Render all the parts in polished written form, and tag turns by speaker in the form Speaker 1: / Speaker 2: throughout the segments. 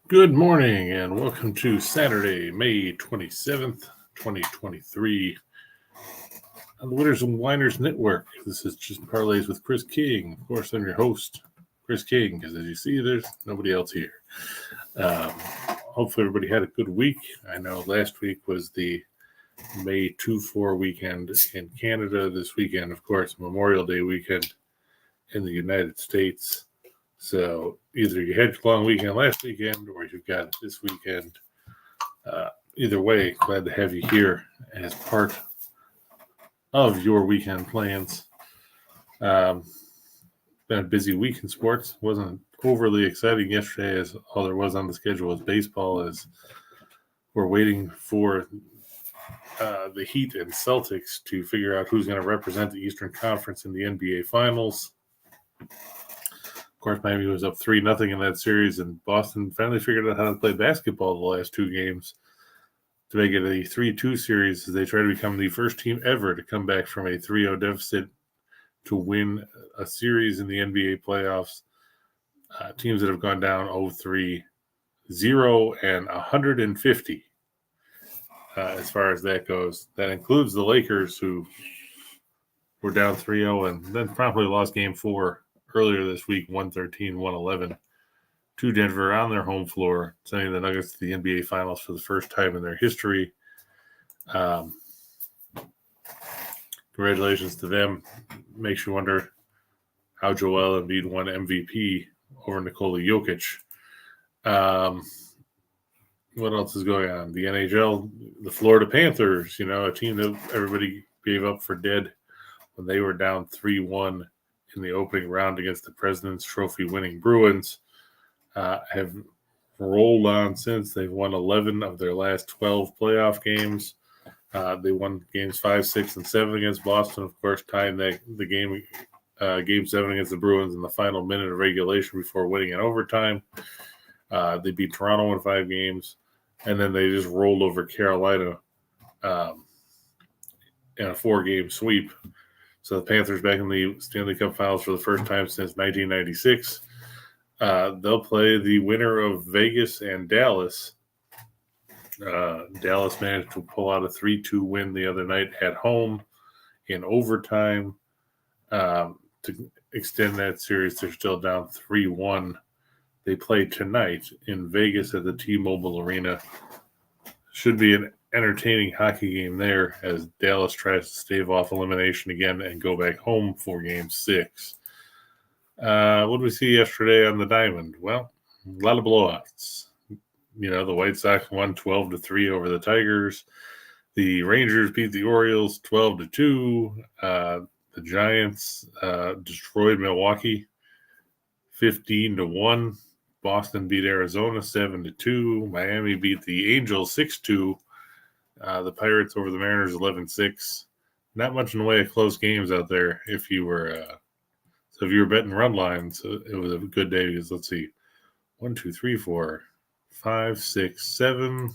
Speaker 1: Good morning and welcome to Saturday, May 27th, 2023 on the Winners and Winers Network. This is Just Parlays with Chris King. Of course, I'm your host, Chris King, because as you see, there's nobody else here. Hopefully everybody had a good week. I know last week was the May 2-4 weekend in Canada. This weekend, of course, Memorial Day weekend in the United States. So either you had your long weekend last weekend or you've got it this weekend. Either way, glad to have you here as part of your weekend plans. Been a busy week in sports. Wasn't overly exciting yesterday, as all there was on the schedule was baseball, as we're waiting for the Heat and Celtics to figure out who's going to represent the Eastern Conference in the NBA Finals. Of course, Miami was up 3-0 in that series, and Boston finally figured out how to play basketball the last two games to make it a 3-2 series as they try to become the first team ever to come back from a 3-0 deficit to win a series in the NBA playoffs. Teams that have gone down 0-3, 0, and 150 as far as that goes. That includes the Lakers, who were down 3-0 and then promptly lost Game 4 earlier this week, 113-111, to Denver on their home floor, sending the Nuggets to the NBA Finals for the first time in their history. Congratulations to them. Makes you wonder how Joel Embiid won MVP over Nikola Jokic. What else is going on? The NHL, the Florida Panthers, a team that everybody gave up for dead when they were down 3-1 in the opening round against the President's Trophy winning Bruins, have rolled on since. They've won 11 of their last 12 playoff games. They won games 5, 6, and 7 against Boston, of course, tying the game, game 7 against the Bruins in the final minute of regulation before winning in overtime. They beat Toronto in 5 games, and then they just rolled over Carolina in a 4-game sweep. So the Panthers back in the Stanley Cup Finals for the first time since 1996. They'll play the winner of Vegas and Dallas. Dallas managed to pull out a 3-2 win the other night at home in overtime to extend that series. They're still down 3-1. They play tonight in Vegas at the T-Mobile Arena. Should be an entertaining hockey game there as Dallas tries to stave off elimination again and go back home for Game 6. What did we see yesterday on the Diamond? Well, a lot of blowouts. The White Sox won 12-3 over the Tigers. The Rangers beat the Orioles 12-2. The Giants destroyed Milwaukee 15-1. Boston beat Arizona 7-2. Miami beat the Angels 6-2. The Pirates over the Mariners 11-6. Not much in the way of close games out there. If you were betting run lines, it was a good day because let's see, 1, 2, 3, 4, 5, 6, 7,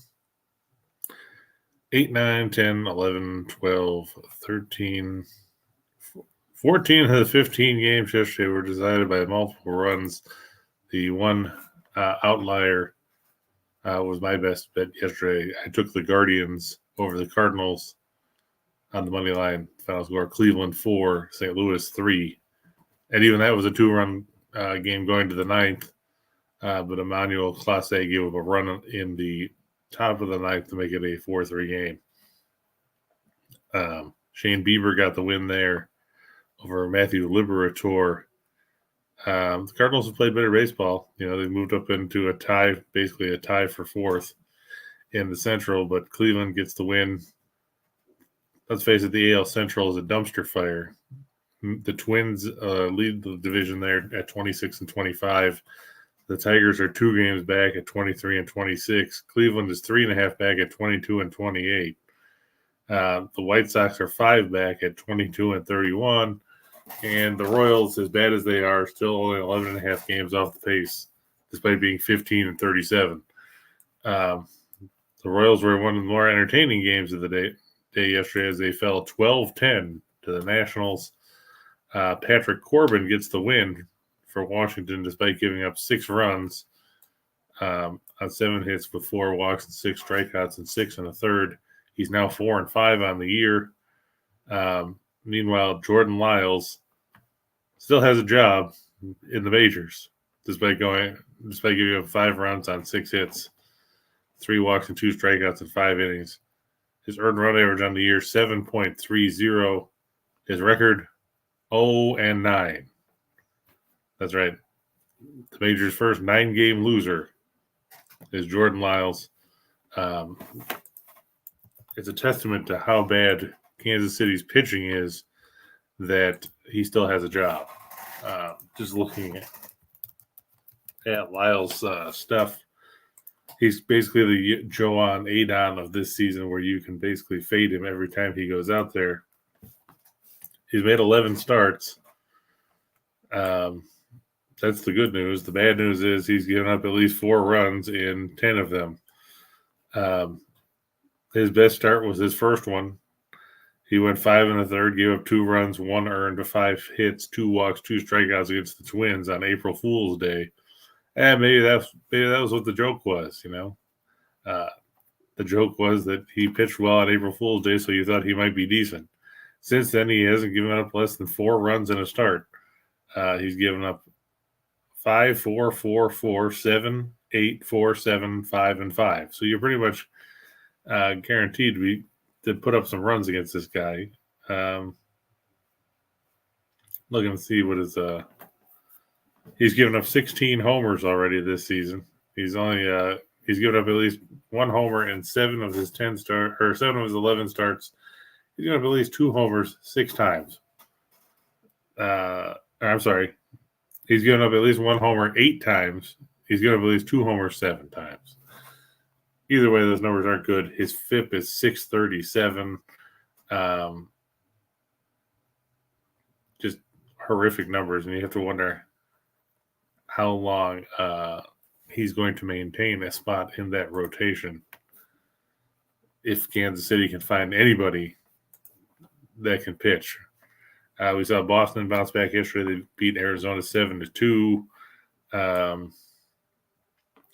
Speaker 1: 8, 9, 10, 11, 12, 13, 14 of the 15 games yesterday were decided by multiple runs. The one outlier was my best bet yesterday. I took the Guardians over the Cardinals on the money line. Final score: Cleveland 4, St. Louis 3. And even that was a 2-run game going to the 9th. But Emmanuel Clase gave up a run in the top of the 9th to make it a 4-3 game. Shane Bieber got the win there over Matthew Liberator. The Cardinals have played better baseball. They moved up into a tie, basically a tie for 4th in the Central, but Cleveland gets the win. Let's face it, the AL Central is a dumpster fire. The Twins lead the division there at 26-25. The Tigers are 2 games back at 23-26. Cleveland is 3.5 back at 22-28. The White Sox are 5 back at 22-31. And the Royals, as bad as they are, still only 11.5 games off the pace, despite being 15-37. The Royals were one of the more entertaining games of the day yesterday as they fell 12-10 to the Nationals. Patrick Corbin gets the win for Washington despite giving up 6 runs on on 7 hits with 4 walks and 6 strikeouts and 6 in the third. He's now 4-5 on the year. Meanwhile, Jordan Lyles still has a job in the majors, despite giving up 5 runs on 6 hits, 3 walks and 2 strikeouts in 5 innings. His earned run average on the year 7.30. His record 0-9. That's right. The major's first 9-game loser is Jordan Lyles. It's a testament to how bad Kansas City's pitching is that he still has a job. Just looking at Lyles' stuff, he's basically the Joan Adon of this season, where you can basically fade him every time he goes out there. He's made 11 starts. That's the good news. The bad news is he's given up at least 4 runs in 10 of them. His best start was his first one. He went 5 in the third, gave up 2 runs, 1 earned, 5 hits, 2 walks, 2 strikeouts against the Twins on April Fool's Day. And maybe that was what the joke was, you know. The joke was that he pitched well on April Fool's Day, so you thought he might be decent. Since then, he hasn't given up less than 4 runs in a start. He's given up 5, 4, 4, 4, 7, 8, 4, 7, 5, and 5. So you're pretty much guaranteed to put up some runs against this guy. Looking to see what his he's given up 16 homers already this season. He's given up at least 1 homer in 7 of his 11 starts. He's given up at least 2 homers 6 times. I'm sorry. He's given up at least 1 homer 8 times. He's given up at least 2 homers 7 times. Either way, those numbers aren't good. His FIP is 637. Just horrific numbers, and you have to wonder how long he's going to maintain a spot in that rotation if Kansas City can find anybody that can pitch. We saw Boston bounce back yesterday. They beat Arizona 7-2.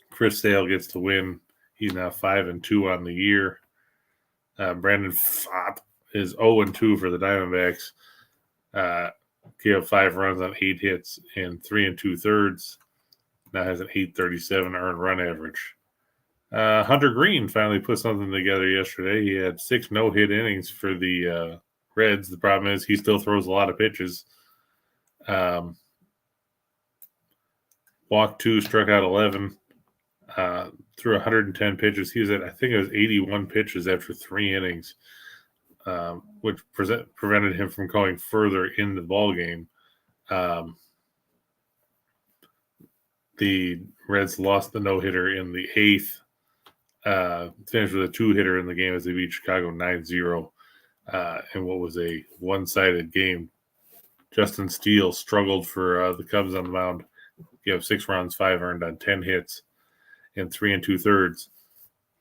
Speaker 1: Chris Sale gets the win. He's now 5-2 on the year. Brandon Pfaadt is 0-2 for the Diamondbacks. Gave up 5 runs on 8 hits in 3 2/3. Now has an 837 earned run average. Hunter Green finally put something together yesterday. He had 6 no-hit innings for the Reds. The problem is he still throws a lot of pitches. Walked 2, struck out 11. Threw 110 pitches. He was at, I think it was 81 pitches after 3 innings, which prevented him from going further in the ball game. The Reds lost the no-hitter in the 8th, finished with a 2-hitter in the game as they beat Chicago 9-0 in what was a one-sided game. Justin Steele struggled for the Cubs on the mound. He had 6 runs, 5 earned on 10 hits in 3 2/3.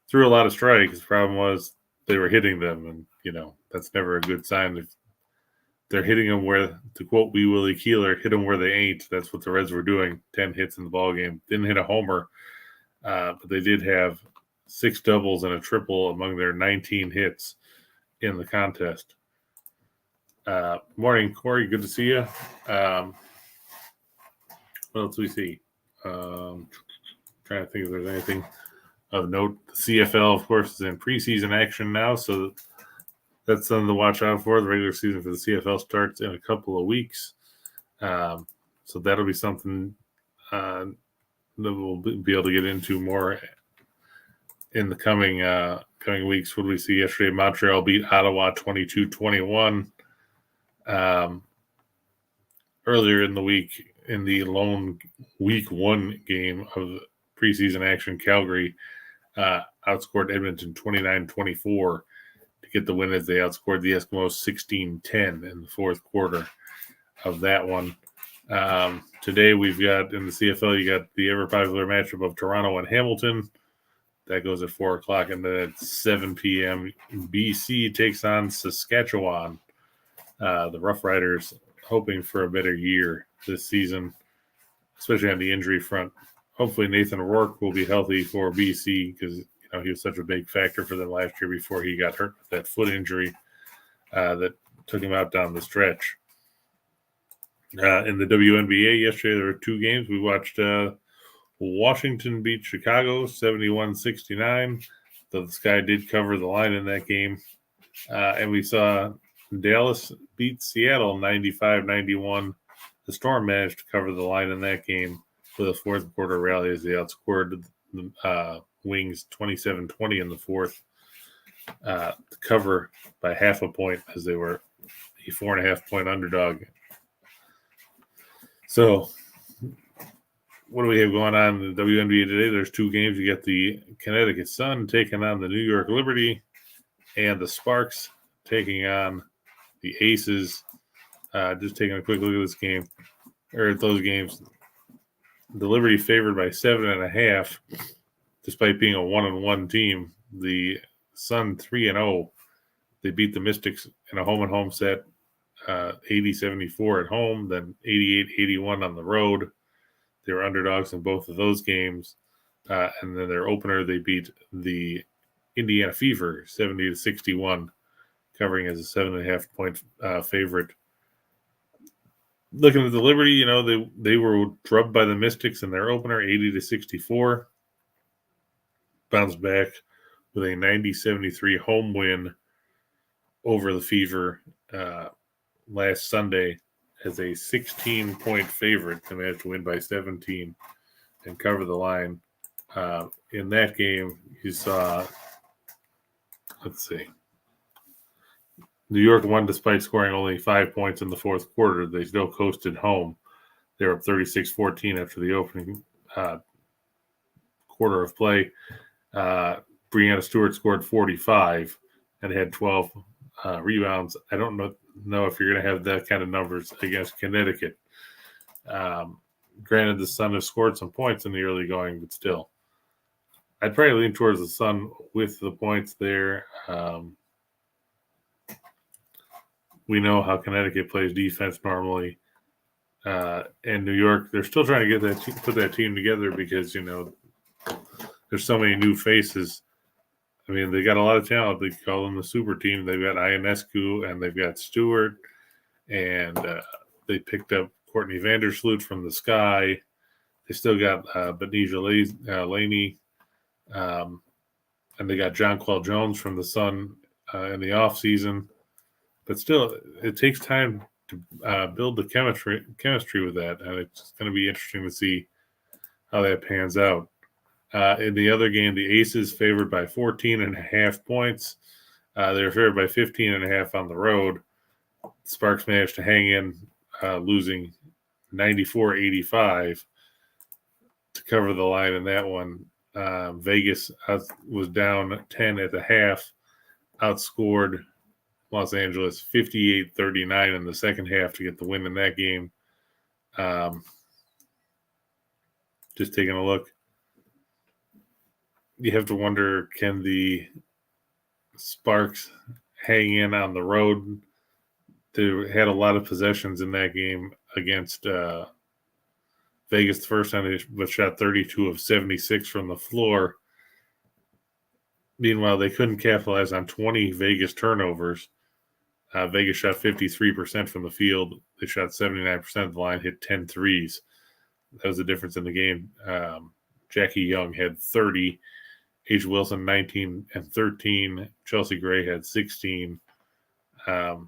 Speaker 1: Threw a lot of strikes. The problem was they were hitting them, and, you know, that's never a good sign. If they're hitting them where, to quote Wee Willie Keeler, hit them where they ain't. That's what the Reds were doing. 10 hits in the ball game. Didn't hit a homer, but they did have 6 doubles and a triple among their 19 hits in the contest. Morning, Corey. Good to see you. What else do we see? Trying to think if there's anything of note. The CFL, of course, is in preseason action now, so that's something to watch out for. The regular season for the CFL starts in a couple of weeks, so that'll be something that we'll be able to get into more in the coming weeks. What did we see yesterday? Montreal beat Ottawa 22-21. Earlier in the week, in the lone week 1 game of preseason action, Calgary outscored Edmonton 29-24 to get the win as they outscored the Eskimos 16-10 in the 4th quarter of that one. Today we've got, in the CFL, you got the ever-popular matchup of Toronto and Hamilton. That goes at 4 o'clock, and then at 7 p.m., BC takes on Saskatchewan. The Rough Riders hoping for a better year this season, especially on the injury front. hopefully Nathan Rourke will be healthy for BC because he was such a big factor for them last year before he got hurt with that foot injury that took him out down the stretch. In the WNBA yesterday, there were 2 games. We watched Washington beat Chicago 71-69. So the Sky did cover the line in that game. And we saw Dallas beat Seattle 95-91. The Storm managed to cover the line in that game with a fourth quarter rally as they outscored the Wings 27-20 in the fourth to cover by half a point as they were a 4.5-point underdog. So what do we have going on in the WNBA today? There's 2 games. You get the Connecticut Sun taking on the New York Liberty and the Sparks taking on the Aces. Just taking a quick look at this game, or at those games. The Liberty favored by 7.5, despite being a 1-1 team. The Sun 3-0. They beat the Mystics in a home-and-home set, 80-74 at home, then 88-81 on the road. They were underdogs in both of those games. And then their opener, they beat the Indiana Fever 70-61, covering as a 7.5-point favorite. Looking at the Liberty, they were drubbed by the Mystics in their opener, 80-64. Bounced back with a 90-73 home win over the Fever last Sunday as a 16-point favorite to manage to win by 17 and cover the line. In that game, you saw, New York won despite scoring only 5 points in the fourth quarter. They still coasted home. They were up 36-14 after the opening quarter of play. Breanna Stewart scored 45 and had 12 rebounds. I don't know if you're going to have that kind of numbers against Connecticut. Granted, the Sun has scored some points in the early going, but still. I'd probably lean towards the Sun with the points there. We know how Connecticut plays defense normally. And New York, they're still trying to get put that team together because, there's so many new faces. I mean, they got a lot of talent. They call them the super team. They've got Ionescu and they've got Stewart. And they picked up Courtney Vandersloot from the Sky. They still got Benija Laney. And they got Jonquel Jones from the Sun in the offseason. But still, it takes time to build the chemistry with that. And it's going to be interesting to see how that pans out. In the other game, the Aces favored by 14.5 points. They were favored by 15.5 on the road. Sparks managed to hang in, losing 94-85 to cover the line in that one. Vegas was down 10 at the half, outscored Los Angeles 58-39 in the second half to get the win in that game. Just taking a look. You have to wonder, can the Sparks hang in on the road? They had a lot of possessions in that game against Vegas the first time, but shot 32 of 76 from the floor. Meanwhile, they couldn't capitalize on 20 Vegas turnovers. Vegas shot 53% from the field. They shot 79% of the line, hit 10 threes. That was the difference in the game. Jackie Young had 30. H. Wilson, 19 and 13. Chelsea Gray had 16. And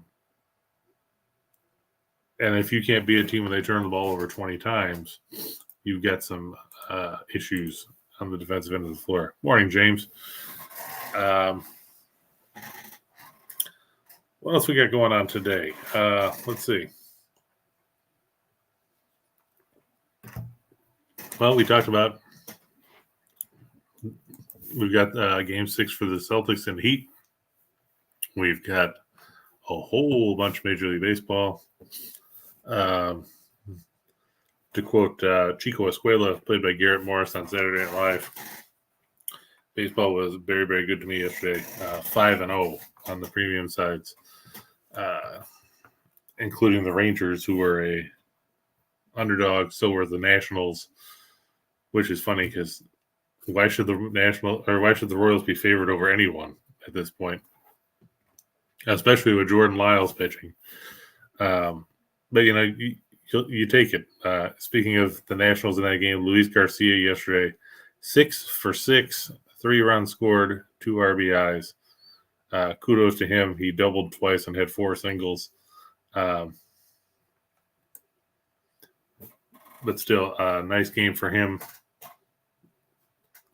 Speaker 1: if you can't beat a team when they turn the ball over 20 times, you've got some issues on the defensive end of the floor. Morning, James. What else we got going on today? Let's see. Well, we talked about we've got Game 6 for the Celtics and Heat. We've got a whole bunch of Major League Baseball. To quote Chico Escuela, played by Garrett Morris on Saturday Night Live, baseball was very, very good to me yesterday. 5-0 on the premium sides, including the Rangers, who were a underdog. So were the Nationals. which is funny because why should the Royals be favored over anyone at this point, especially with Jordan Lyles pitching? But you take it. Speaking of the Nationals in that game, Luis Garcia yesterday, 6 for 6, 3 runs scored, 2 RBIs. Kudos to him. He doubled twice and had 4 singles. But still, nice game for him.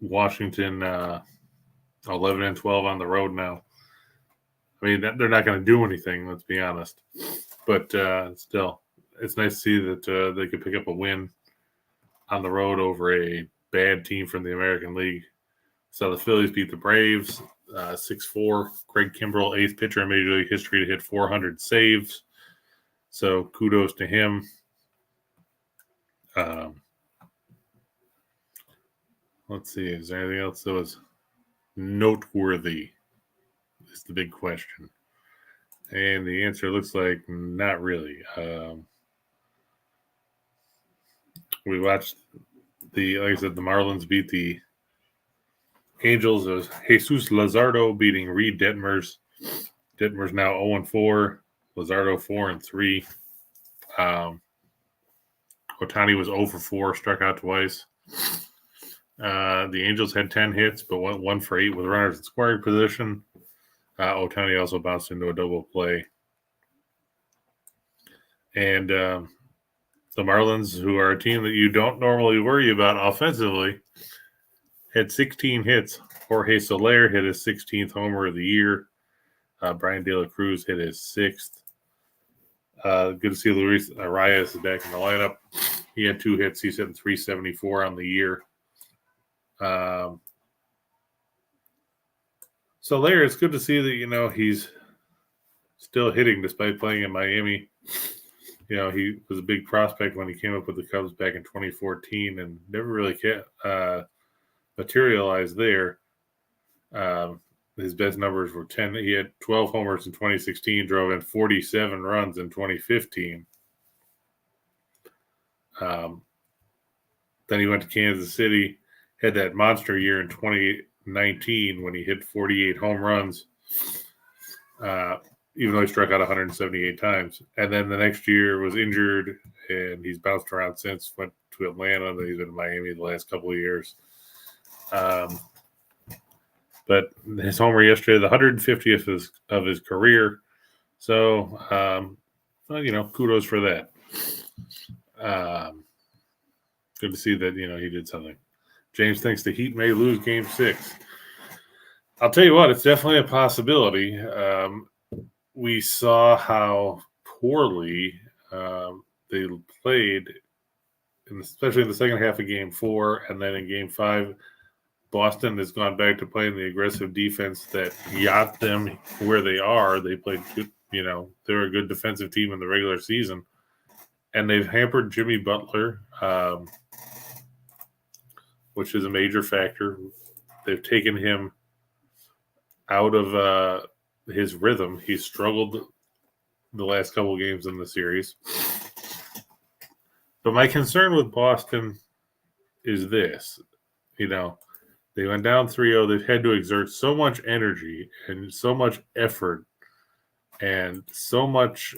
Speaker 1: Washington, 11-12 on the road now. I mean, they're not going to do anything, let's be honest. But still, it's nice to see that they could pick up a win on the road over a bad team from the American League. So the Phillies beat the Braves 6-4. Craig Kimbrell, 8th pitcher in Major League history to hit 400 saves. So kudos to him. Let's see. Is there anything else that was noteworthy? Is the big question. And the answer looks like not really. We watched like I said, the Marlins beat the Angels. It was Jesus Luzardo beating Reed Detmers. Detmers now 0-4. Luzardo 4-3. Ohtani was 0-4, struck out twice. The Angels had 10 hits, but went 1 for 8 with runners in scoring position. Ohtani also bounced into a double play. And the Marlins, who are a team that you don't normally worry about offensively, had 16 hits. Jorge Soler hit his 16th homer of the year. Brian De La Cruz hit his 6th. Good to see Luis Arias is back in the lineup. He had 2 hits. He's hitting .374 on the year. Soler, it's good to see that, he's still hitting despite playing in Miami. He was a big prospect when he came up with the Cubs back in 2014 and never really materialized there. His best numbers were 10. He had 12 homers in 2016, drove in 47 runs in 2015. Then he went to Kansas City, had that monster year in 2019 when he hit 48 home runs, even though he struck out 178 times. And then the next year was injured, and he's bounced around since, went to Atlanta, then he's been in Miami the last couple of years. But his homer yesterday, the 150th of his career. So, kudos for that. Good to see that, he did something. James thinks the Heat may lose Game 6. I'll tell you what, it's definitely a possibility. We saw how poorly they played, especially in the second half of Game 4, and then in Game 5, Boston has gone back to playing the aggressive defense that got them where they are. They played good, they're a good defensive team in the regular season. And they've hampered Jimmy Butler, which is a major factor. They've taken him out of his rhythm. He's struggled the last couple of games in the series. But my concern with Boston is this, they went down 3-0. They've had to exert so much energy and so much effort and so much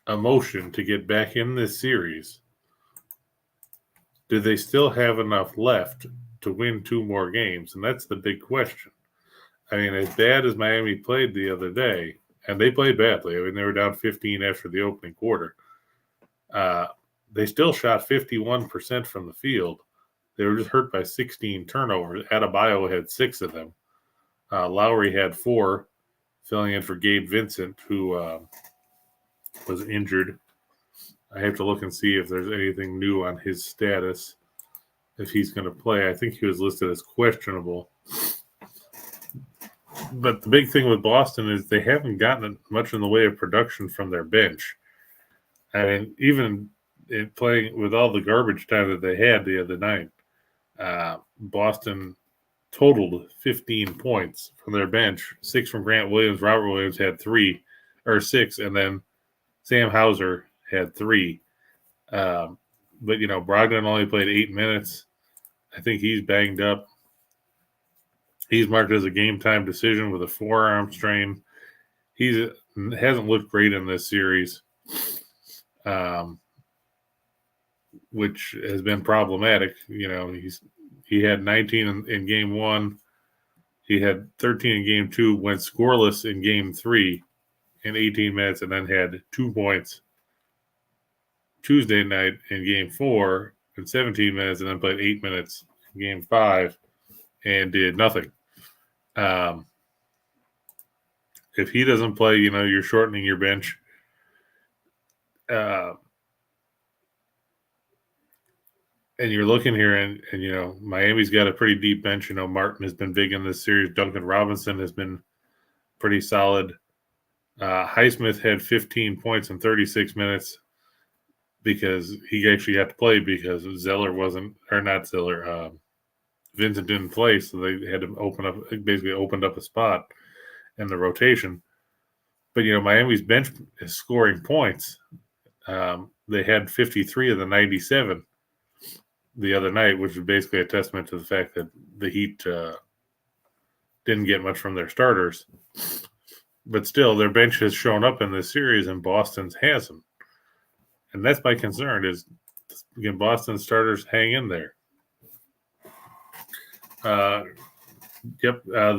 Speaker 1: emotion to get back in this series. Do they still have enough left to win 2 more games? And that's the big question. I mean, as bad as Miami played the other day, and they played badly. I mean, they were down 15 after the opening quarter. They still shot 51% from the field. They were just hurt by 16 turnovers. Adebayo had 6 of them. Lowry had 4, filling in for Gabe Vincent, who was injured. I have to look and see if there's anything new on his status, if he's going to play. I think he was listed as questionable. But the big thing with Boston is they haven't gotten much in the way of production from their bench. I mean, even in playing with all the garbage time that they had the other night, Boston totaled 15 points from their bench, 6 from Grant Williams. Robert Williams had 6, and then Sam Hauser had 3. But, Brogdon only played 8 minutes. I think he's banged up. He's marked as a game-time decision with a forearm strain. He hasn't looked great in this series, which has been problematic. He had 19 in game 1. He had 13 in game 2, went scoreless in game 3 in 18 minutes, and then had 2 points Tuesday night in game 4 in 17 minutes, and then played 8 minutes in game 5 and did nothing. If he doesn't play, you're shortening your bench. And you're looking here, and Miami's got a pretty deep bench. Martin has been big in this series. Duncan Robinson has been pretty solid. Highsmith had 15 points in 36 minutes because he actually had to play because Zeller wasn't, or not Zeller, Vincent didn't play, so they had to basically opened up a spot in the rotation. But, Miami's bench is scoring points. They had 53 of the 97 the other night, which is basically a testament to the fact that the Heat didn't get much from their starters. But still, their bench has shown up in this series, and Boston's hasn't. And that's my concern is, can Boston's starters hang in there? The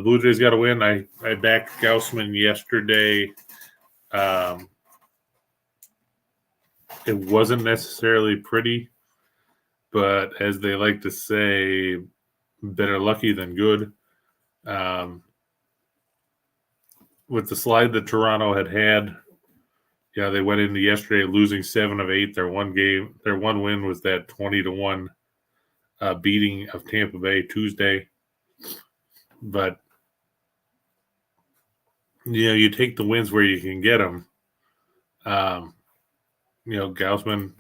Speaker 1: Blue Jays got to win. I backed Gaussman yesterday. It wasn't necessarily pretty, but as they like to say, better lucky than good. With the slide that Toronto had, they went into yesterday losing 7 of 8. Their one win was that 20-1 beating of Tampa Bay Tuesday. But you take the wins where you can get them. Gaussman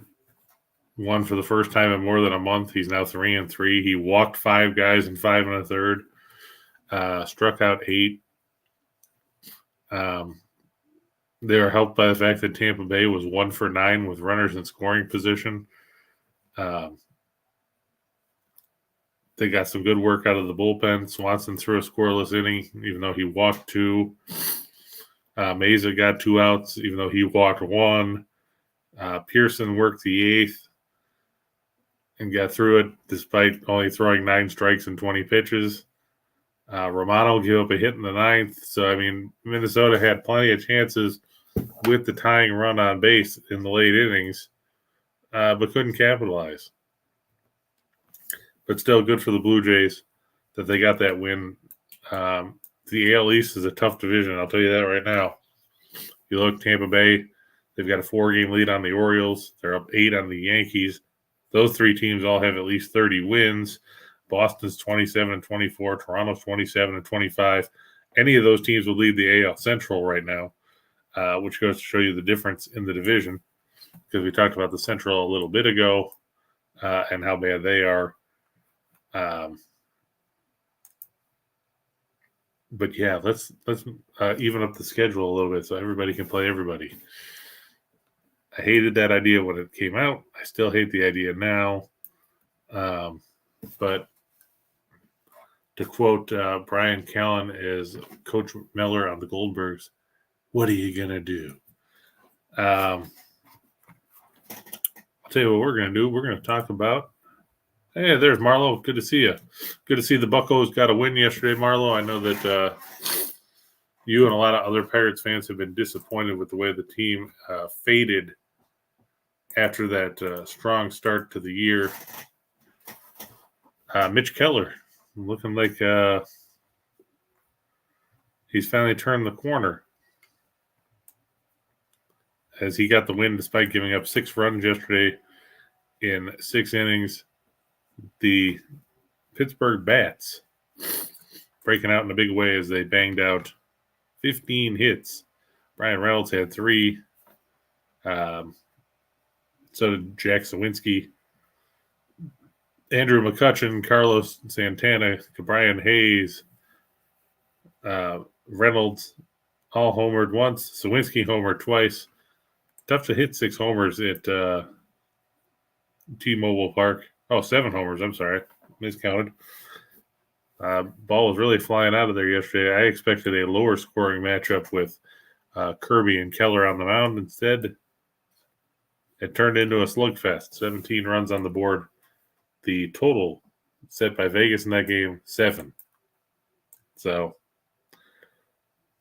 Speaker 1: won for the first time in more than a month. He's now 3-3. He walked 5 guys in 5 1/3. Struck out 8. They were helped by the fact that Tampa Bay was 1 for 9 with runners in scoring position. They got some good work out of the bullpen. Swanson threw a scoreless inning, even though he walked 2. Meza got 2 outs, even though he walked 1. Pearson worked the 8th and got through it despite only throwing 9 strikes and 20 pitches. Romano gave up a hit in the 9th. So, Minnesota had plenty of chances with the tying run on base in the late innings, but couldn't capitalize. But still good for the Blue Jays that they got that win. The AL East is a tough division. I'll tell you that right now. You look, Tampa Bay, they've got a 4-game lead on the Orioles. They're up 8 on the Yankees. Those 3 teams all have at least 30 wins. Boston's 27-24. Toronto's 27-25. Any of those teams will lead the AL Central right now, which goes to show you the difference in the division. Because we talked about the Central a little bit ago and how bad they are. But yeah, let's even up the schedule a little bit so everybody can play everybody. I hated that idea when it came out. I still hate the idea now. But to quote Brian Callen as Coach Miller on the Goldbergs, what are you going to do? I'll tell you what we're going to do. We're going to talk about, hey, there's Marlo. Good to see you. Good to see the Buccos got a win yesterday, Marlo. I know that you and a lot of other Pirates fans have been disappointed with the way the team faded after that strong start to the year. Mitch Keller looking like he's finally turned the corner as he got the win despite giving up 6 runs yesterday in 6 innings. The Pittsburgh Bats breaking out in a big way as they banged out 15 hits. Brian Reynolds had 3. So did Jack Sawinski. Andrew McCutchen, Carlos Santana, Brian Hayes, Reynolds all homered once. Sawinski homered twice. Tough to hit 6 homers at T-Mobile Park. Oh, 7 homers. I'm sorry. Miscounted. Ball was really flying out of there yesterday. I expected a lower scoring matchup with Kirby and Keller on the mound. Instead, it turned into a slugfest. 17 runs on the board. The total set by Vegas in that game, 7. So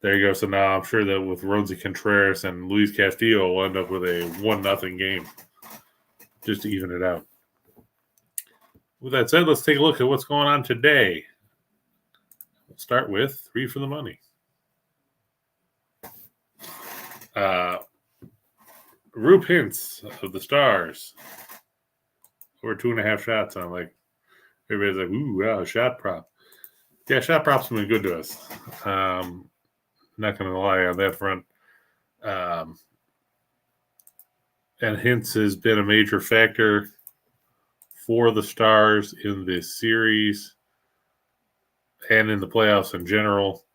Speaker 1: there you go. So now I'm sure that with Rosie Contreras and Luis Castillo, we'll end up with a 1-0 game just to even it out. With that said, let's take a look at what's going on today. We'll start with 3 for the money. Roop Hintz of the Stars. Over 2.5 shots. I'm like, everybody's like, ooh, wow, shot prop. Yeah, shot props have been good to us. Not going to lie on that front. And Hintz has been a major factor for the Stars in this series and in the playoffs in general.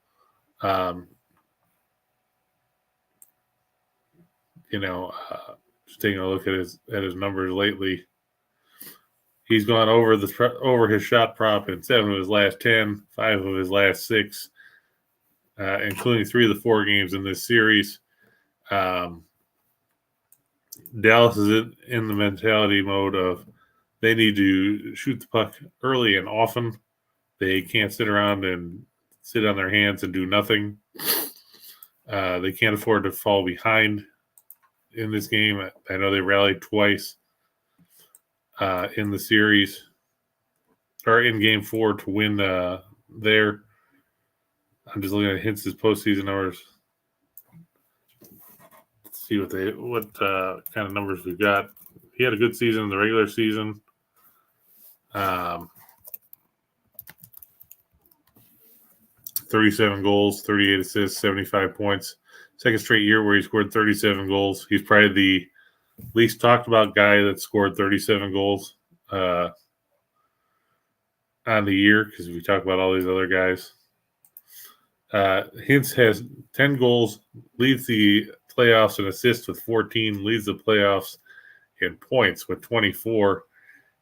Speaker 1: Just taking a look at his numbers lately, he's gone over his shot prop in 7 of his last 10, 5 of his last 6, including 3 of the 4 games in this series. Dallas is in the mentality mode of they need to shoot the puck early and often. They can't sit around and sit on their hands and do nothing. They can't afford to fall behind in this game. I know they rallied twice in the series, or in Game 4 to win there. I'm just looking at Hintz's postseason numbers. Let's see what kind of numbers we've got. He had a good season in the regular season. 37 goals, 38 assists, 75 points. Second straight year where he scored 37 goals. He's probably the least talked about guy that scored 37 goals on the year, because we talk about all these other guys. Hintz has 10 goals, leads the playoffs in assists with 14, leads the playoffs in points with 24.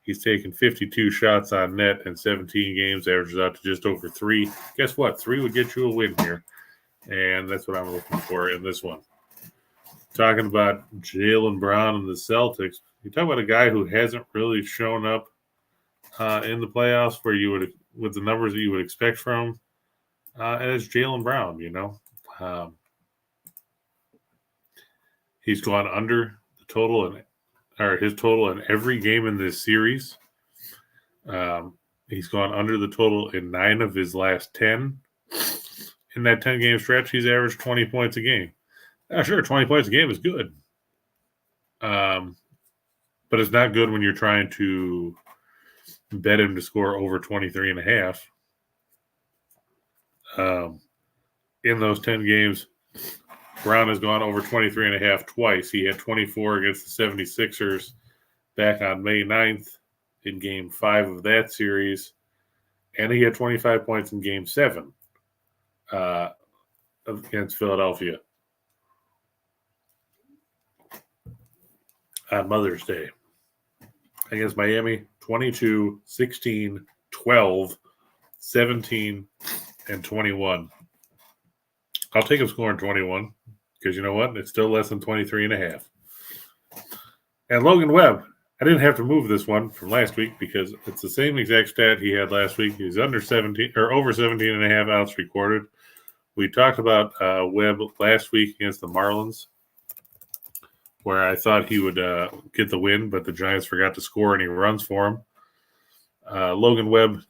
Speaker 1: He's taken 52 shots on net in 17 games, averages out to just over 3. Guess what? 3 would get you a win here, and that's what I'm looking for in this one. Talking about Jaylen Brown and the Celtics, you talk about a guy who hasn't really shown up in the playoffs where you would, with the numbers that you would expect from him, and it's Jaylen Brown. He's gone under the total his total in every game in this series. He's gone under the total in 9 of his last 10. In that 10-game stretch, he's averaged 20 points a game. Sure, 20 points a game is good. But it's not good when you're trying to bet him to score over 23.5. In those 10 games, Brown has gone over 23.5 twice. He had 24 against the 76ers back on May 9th in Game 5 of that series. And he had 25 points in Game 7 against Philadelphia on Mother's Day. Against Miami, 22, 16, 12, 17, and 21. I'll take him scoring 21 because you know what? It's still less than 23.5. And Logan Webb, I didn't have to move this one from last week because it's the same exact stat he had last week. He's under 17 or over 17.5 outs recorded. We talked about Webb last week against the Marlins, where I thought he would get the win, but the Giants forgot to score any runs for him. Logan Webb,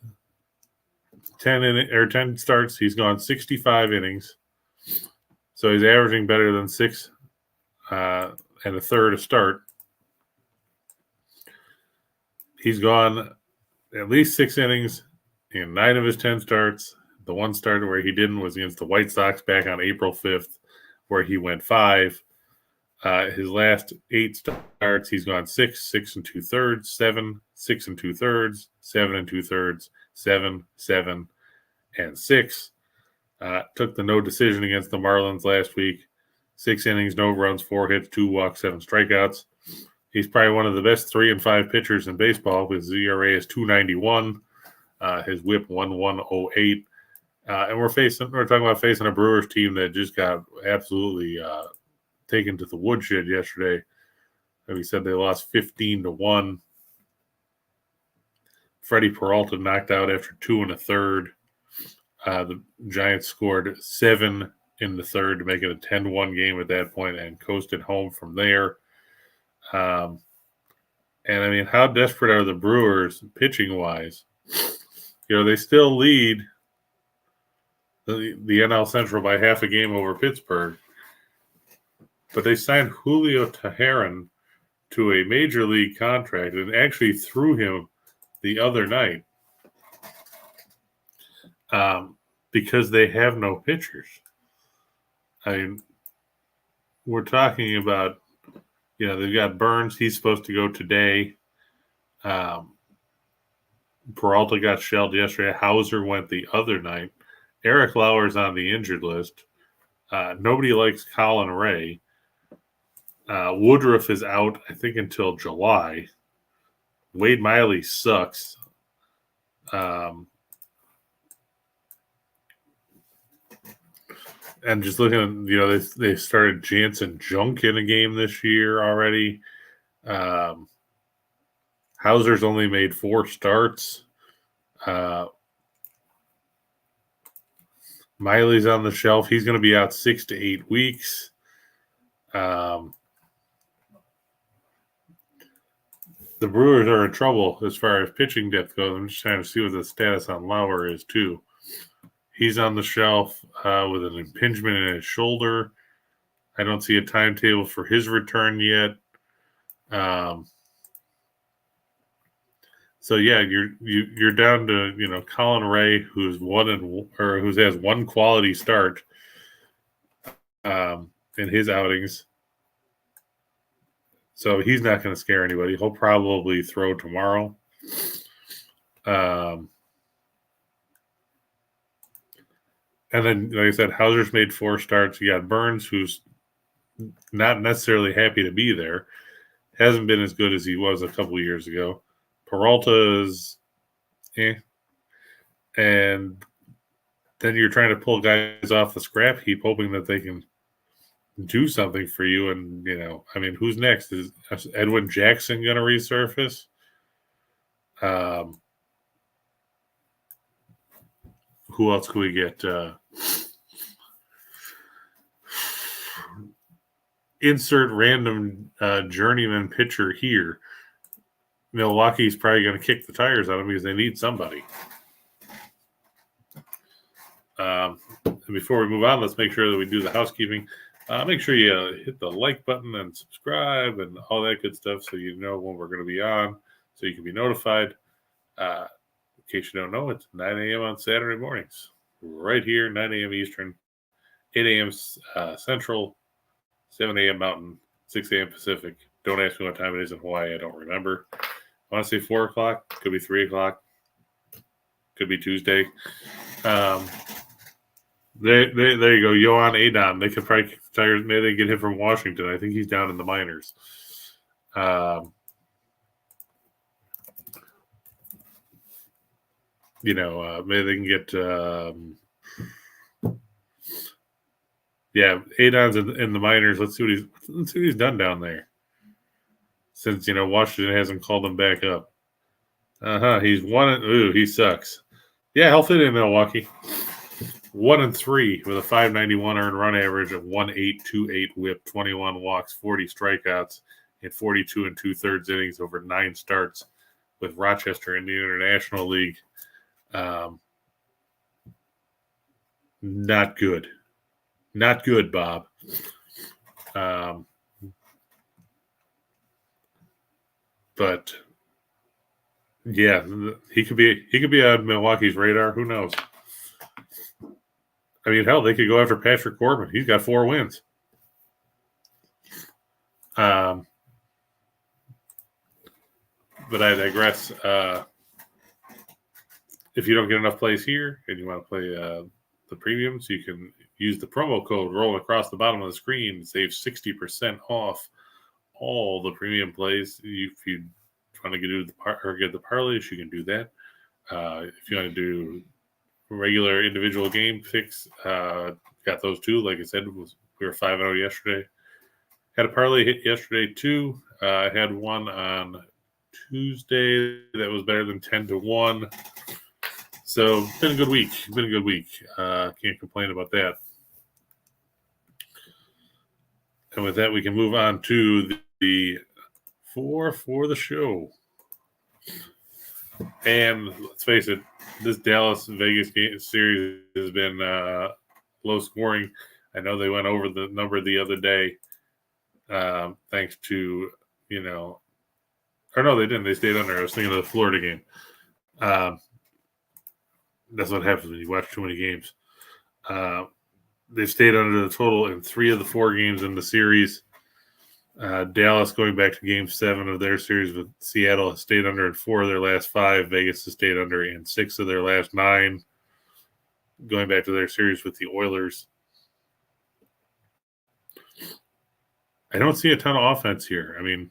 Speaker 1: 10 starts. He's gone 65 innings. So he's averaging better than 6 and a third a start. He's gone at least 6 innings in 9 of his 10 starts. The one start where he didn't was against the White Sox back on April 5th, where he went 5. His last 8 starts, he's gone 6, 6 and 2/3, 7, 6 and 2/3, 7 and 2/3, 7, 7, and 6. Took the no decision against the Marlins last week. 6 innings, no runs, 4 hits, 2 walks, 7 strikeouts. He's probably one of the best 3 and 5 pitchers in baseball. His ERA is 2.91. His WHIP 1.108. And we're talking about facing a Brewers team that just got absolutely taken to the woodshed yesterday. Like we said, they lost 15-1. Freddie Peralta knocked out after 2 1/3. The Giants scored 7 in the third to make it a 10-1 game at that point and coasted home from there. And I mean, how desperate are the Brewers pitching wise? They still lead the NL Central by half a game over Pittsburgh, but they signed Julio Teheran to a major league contract and actually threw him the other night because they have no pitchers. I mean, we're talking about, they've got Burns. He's supposed to go today. Peralta got shelled yesterday. Hauser went the other night. Eric Lauer's on the injured list. Nobody likes Colin Ray. Woodruff is out, I think, until July. Wade Miley sucks. And just looking at, they started Jansen Junk in a game this year already. Hauser's only made 4 starts. Miley's on the shelf. He's going to be out 6 to 8 weeks. The Brewers are in trouble as far as pitching depth goes. I'm just trying to see what the status on Lauer is, too. He's on the shelf with an impingement in his shoulder. I don't see a timetable for his return yet. So yeah, you're down to Colin Ray, who's has one quality start in his outings. So he's not going to scare anybody. He'll probably throw tomorrow. And then, like I said, Hauser's made 4 starts. You got Burns, who's not necessarily happy to be there. Hasn't been as good as he was a couple of years ago. Peralta's And then you're trying to pull guys off the scrap heap, hoping that they can do something for you. And, who's next? Is Edwin Jackson going to resurface? Who else can we get? Insert random journeyman pitcher here. Milwaukee's probably going to kick the tires on them because they need somebody. And before we move on, let's make sure that we do the housekeeping. Make sure you hit the like button and subscribe and all that good stuff so you know when we're going to be on, so you can be notified. In case you don't know, it's 9 a.m. on Saturday mornings. Right here, 9 a.m. Eastern, 8 a.m. Central, 7 a.m. Mountain, 6 a.m. Pacific. Don't ask me what time it is in Hawaii. I don't remember. I want to say 4 o'clock. Could be 3 o'clock. Could be Tuesday. There you go. Yohan Adon. They could probably kick the tires. Maybe they get him from Washington. I think he's down in the minors. Maybe they can get Adon's in the minors. Let's see what he's done down there. Since Washington hasn't called him back up. He's 1. He sucks. Yeah, he'll fit in Milwaukee. 1-3 with a 591 earned run average of 1.828 WHIP, 21 walks, 40 strikeouts, in 42 2/3 innings over 9 starts with Rochester in the International League. Not good. Not good, Bob. But yeah, he could be on Milwaukee's radar. Who knows? I mean, hell, they could go after Patrick Corbin. He's got 4 wins. But I digress. If you don't get enough plays here and you want to play the premiums, you can use the promo code rolling across the bottom of the screen and save 60% off all the premium plays. If you want to get the parlays, you can do that. If you want to do regular individual game picks, got those too. Like I said, we were 5-0 yesterday. Had a parlay hit yesterday too. I had one on Tuesday that was better than 10-1. So been a good week. Can't complain about that. And with that, we can move on to the four for the show. And let's face it, this Dallas Vegas series has been low scoring. I know they went over the number the other day, thanks to, or no, they didn't. They stayed under. I was thinking of the Florida game. That's what happens when you watch too many games. They've stayed under the total in 3 of the 4 games in the series. Dallas, going back to Game 7 of their series with Seattle, has stayed under in 4 of their last 5. Vegas has stayed under in 6 of their last 9. Going back to their series with the Oilers, I don't see a ton of offense here. I mean,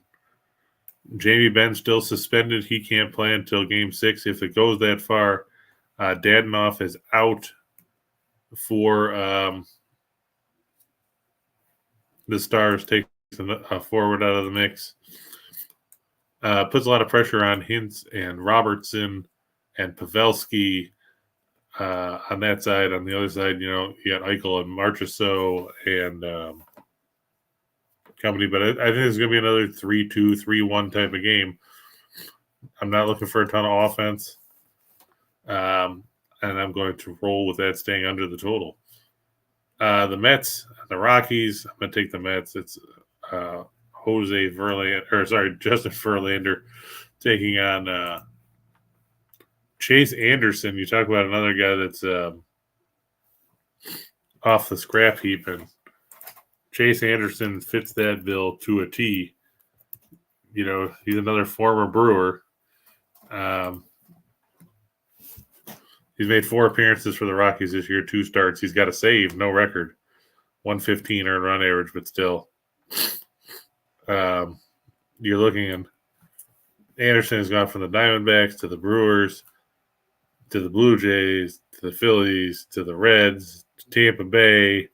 Speaker 1: Jamie Benn still suspended. He can't play until Game 6 if it goes that far. Dadonov is out for the Stars, takes a forward out of the mix. Puts a lot of pressure on Hintz and Robertson and Pavelski on that side. On the other side, you got Eichel and Marchessault and company. But I think it's going to be another 3-2, 3-1 type of game. I'm not looking for a ton of offense. And I'm going to roll with that staying under the total. The Mets, the Rockies, I'm going to take the Mets. It's Justin Verlander taking on Chase Anderson. You talk about another guy that's off the scrap heap, and Chase Anderson fits that bill to a T. He's another former Brewer. He's made 4 appearances for the Rockies this year, 2 starts. He's got a save, no record. 115 earned run average, but still. You're looking at Anderson has gone from the Diamondbacks to the Brewers to the Blue Jays to the Phillies to the Reds to Tampa Bay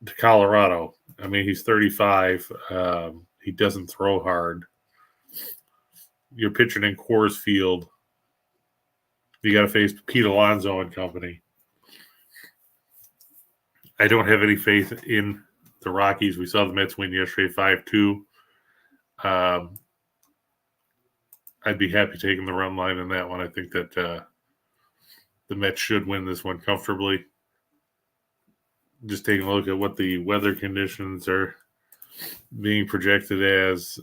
Speaker 1: to Colorado. I mean, he's 35. He doesn't throw hard. You're pitching in Coors Field. You got to face Pete Alonso and company. I don't have any faith in the Rockies. We saw the Mets win yesterday 5-2. I'd be happy taking the run line in that one. I think that the Mets should win this one comfortably. Just taking a look at what the weather conditions are being projected as,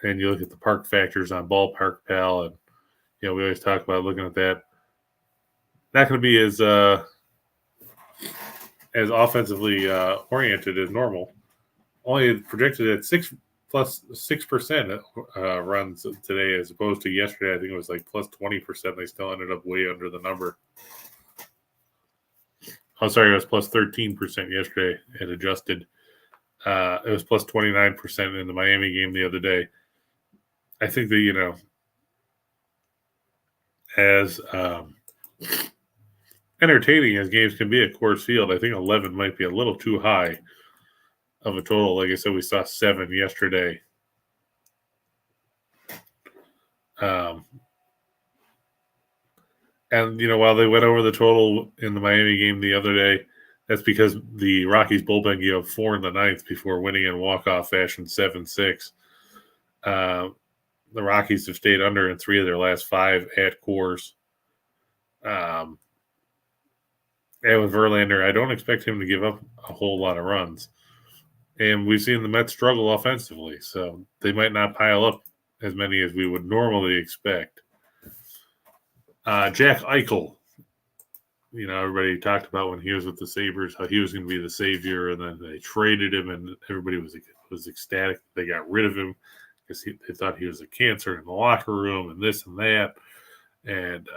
Speaker 1: and you look at the park factors on Ballpark Pal, and we always talk about looking at that. Not going to be as offensively oriented as normal. Only projected at 6% runs today, as opposed to yesterday. I think it was like plus 20%. They still ended up way under the number. Oh, sorry, it was plus 13% yesterday. It adjusted. It was plus 29% in the Miami game the other day. I think that, as entertaining as games can be at Coors Field, I think 11 might be a little too high of a total. Like I said, we saw 7 yesterday. And, while they went over the total in the Miami game the other day, that's because the Rockies bullpen gave up 4 in the 9th before winning in walk-off fashion 7-6. The Rockies have stayed under in 3 of their last 5 at Coors. And with Verlander, I don't expect him to give up a whole lot of runs. And we've seen the Mets struggle offensively, so they might not pile up as many as we would normally expect. Jack Eichel, everybody talked about when he was with the Sabres, how he was going to be the savior, and then they traded him, and everybody was ecstatic they got rid of him because they thought he was a cancer in the locker room and this and that. And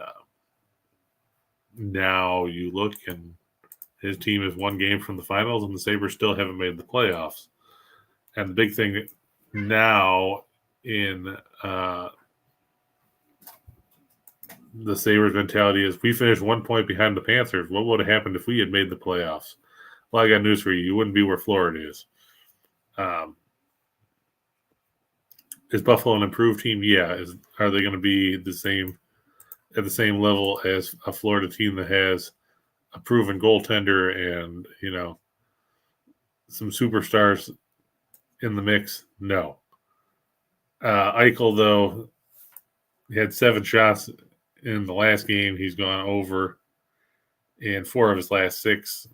Speaker 1: now you look, and his team is 1 game from the finals, and the Sabres still haven't made the playoffs. And the big thing now in the Sabres mentality is we finished 1 point behind the Panthers. What would have happened if we had made the playoffs? Well, I got news for you. You wouldn't be where Florida is. Is Buffalo an improved team? Yeah. Are they going to be at the same level as a Florida team that has a proven goaltender and, some superstars in the mix? No. Eichel, though, he had 7 shots in the last game. He's gone over in 4 of his last 6.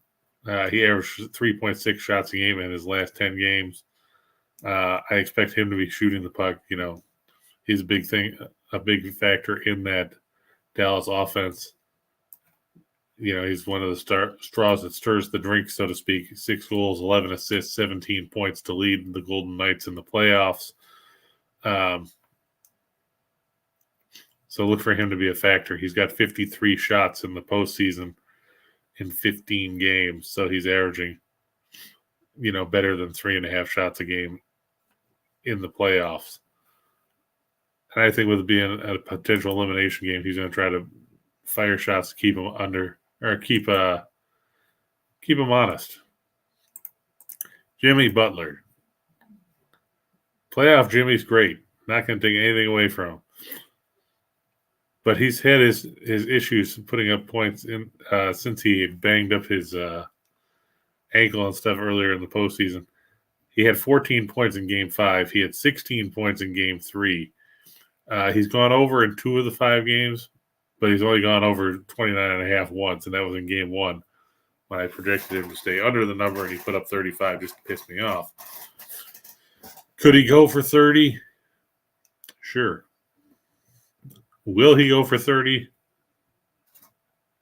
Speaker 1: He averaged 3.6 shots a game in his last 10 games. I expect him to be shooting the puck. He's a big factor in that Dallas offense. He's one of the straws that stirs the drink, so to speak. 6 goals, 11 assists, 17 points to lead the Golden Knights in the playoffs. So look for him to be a factor. He's got 53 shots in the postseason in 15 games, so he's averaging, better than 3.5 shots a game in the playoffs. And I think with it being a potential elimination game, he's going to try to fire shots to keep him under or keep him honest. Jimmy Butler. Playoff Jimmy's great. Not going to take anything away from him. But he's had his issues putting up points since he banged up his ankle and stuff earlier in the postseason. He had 14 points in Game 5. He had 16 points in Game 3. He's gone over in 2 of the 5 games, but he's only gone over 29.5 once, and that was in Game 1 when I projected him to stay under the number, and he put up 35 just to piss me off. Could he go for 30? Sure. Will he go for 30?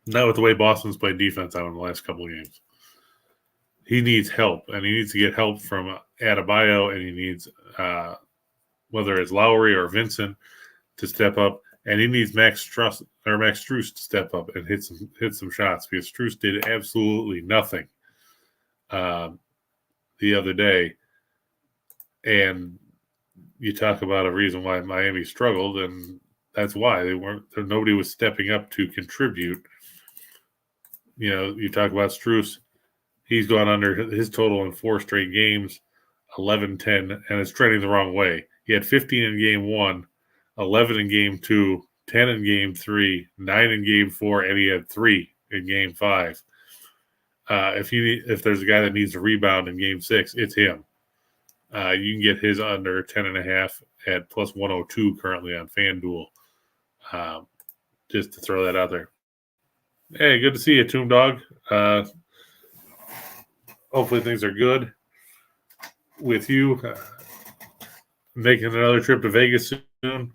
Speaker 1: Not with the way Boston's played defense out in the last couple of games. He needs help, and he needs to get help from Adebayo, and he needs, whether it's Lowry or Vincent, to step up, and he needs Max Strus to step up and hit some shots, because Strus did absolutely nothing the other day. And you talk about a reason why Miami struggled, and that's why nobody was stepping up to contribute. You talk about Strus. He's gone under his total in 4 straight games, 11-10, and it's trending the wrong way. He had 15 in Game 1, 11 in Game 2, 10 in Game 3, 9 in Game 4, and he had 3 in Game 5. If there's a guy that needs a rebound in Game 6, it's him. You can get his under 10.5 at plus 102 currently on FanDuel. Just to throw that out there. Hey, good to see you, Tomb Dog. Hopefully things are good with you. Making another trip to Vegas soon.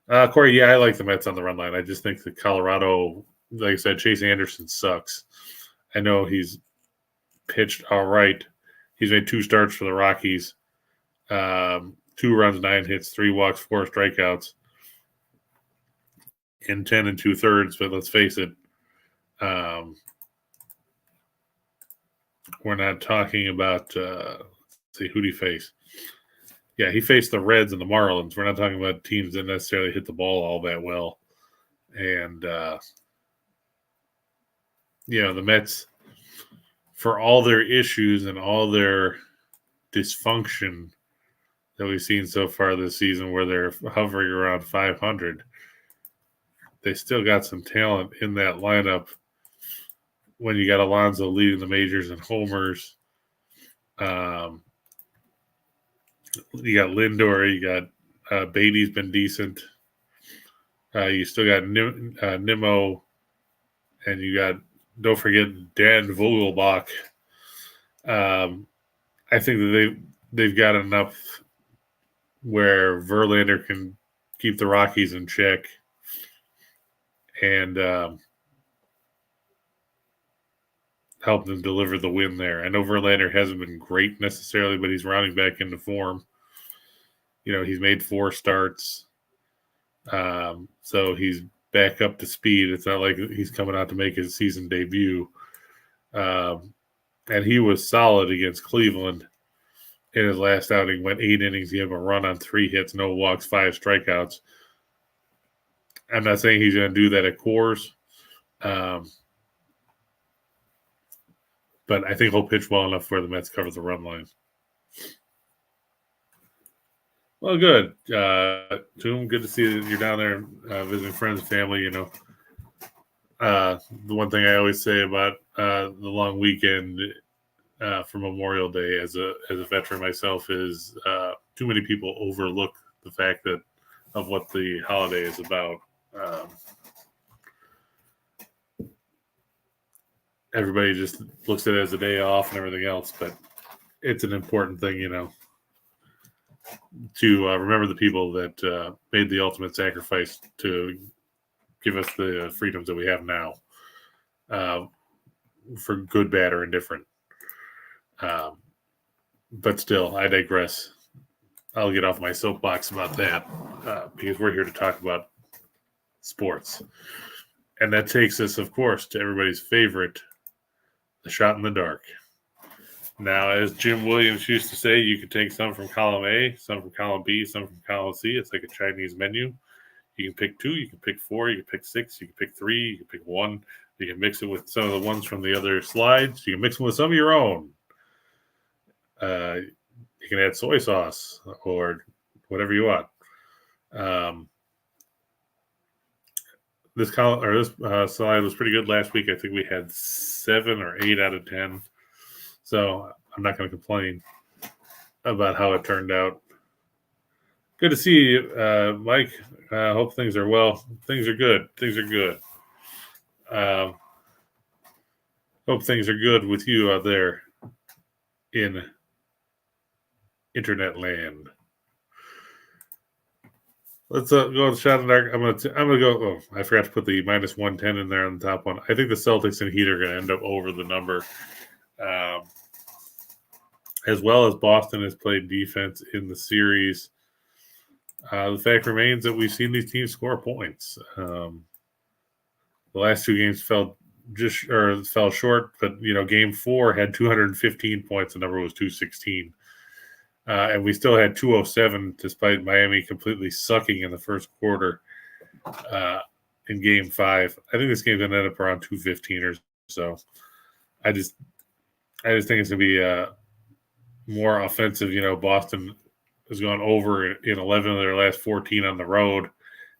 Speaker 1: Corey, yeah, I like the Mets on the run line. I just think that Colorado, like I said, Chase Anderson sucks. I know he's pitched all right. He's made 2 starts for the Rockies. 2 runs, 9 hits, 3 walks, 4 strikeouts in 10 2/3. But let's face it, we're not talking about, let's see, who did he face? Yeah, he faced the Reds and the Marlins. We're not talking about teams that necessarily hit the ball all that well. And, the Mets, for all their issues and all their dysfunction that we've seen so far this season, where they're hovering around 500, they still got some talent in that lineup. When you got Alonso leading the majors in homers, you got Lindor, you got Beatty's been decent. You still got Nimmo, and you got, don't forget, Dan Vogelbach. I think that they've got enough where Verlander can keep the Rockies in check and help them deliver the win there. I know Verlander hasn't been great necessarily, but he's rounding back into form. He's made 4 starts. So he's back up to speed. It's not like he's coming out to make his season debut. And he was solid against Cleveland. in his last outing, went 8 innings, he had a run on 3 hits, no walks, 5 strikeouts. I'm not saying he's going to do that at Coors, but I think he'll pitch well enough where the Mets cover the run line. Well, good. Toom, good to see that you're down there visiting friends and family. You know, the one thing I always say about the long weekend for Memorial Day as a veteran myself is too many people overlook the fact that of what the holiday is about. Everybody just looks at it as a day off and everything else, but it's an important thing, you know, to remember the people that made the ultimate sacrifice to give us the freedoms that we have now, for good, bad, or indifferent. But still, I digress. I'll get off my soapbox about that because we're here to talk about sports. And that takes us, of course, to everybody's favorite, the shot in the dark. Now, as Jim Williams used to say, you can take some from column A, some from column B, some from column C. It's like a Chinese menu. You can pick 2, you can pick 4, you can pick 6, you can pick 3, you can pick 1. You can mix it with some of the ones from the other slides. You can mix them with some of your own. You can add soy sauce or whatever you want. This slide was pretty good last week. I think we had 7 or 8 out of 10. So I'm not going to complain about how it turned out. Good to see you, Mike. Hope things are well. Things are good. Hope things are good with you out there in internet land. Let's go to the shot in the dark. I'm gonna go. Oh, I forgot to put the -110 in there on the top one. I think the Celtics and Heat are going to end up over the number, as well as Boston has played defense in the series. The fact remains that we've seen these teams score points. The last 2 games fell short, but you know, Game 4 had 215 points. The number was 216. And we still had 207 despite Miami completely sucking in the first quarter in Game 5. I think this game's going to end up around 215 or so. I just think it's going to be more offensive. You know, Boston has gone over in 11 of their last 14 on the road,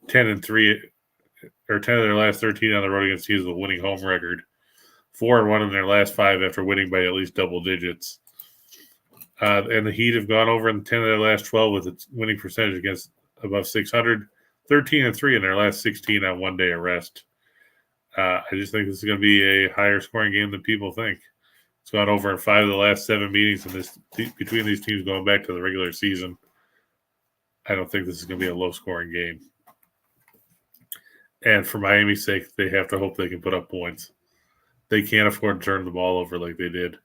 Speaker 1: 10-3, or 10 of their last 13 on the road against teams with a winning home record, 4-1 in their last 5 after winning by at least double digits. And the Heat have gone over in 10 of their last 12 with its winning percentage against above 600, 13-3 in their last 16 on 1 day of rest. I just think this is going to be a higher scoring game than people think. It's gone over in 5 of the last 7 meetings between these teams going back to the regular season. I don't think this is going to be a low scoring game. And for Miami's sake, they have to hope they can put up points. They can't afford to turn the ball over like they did.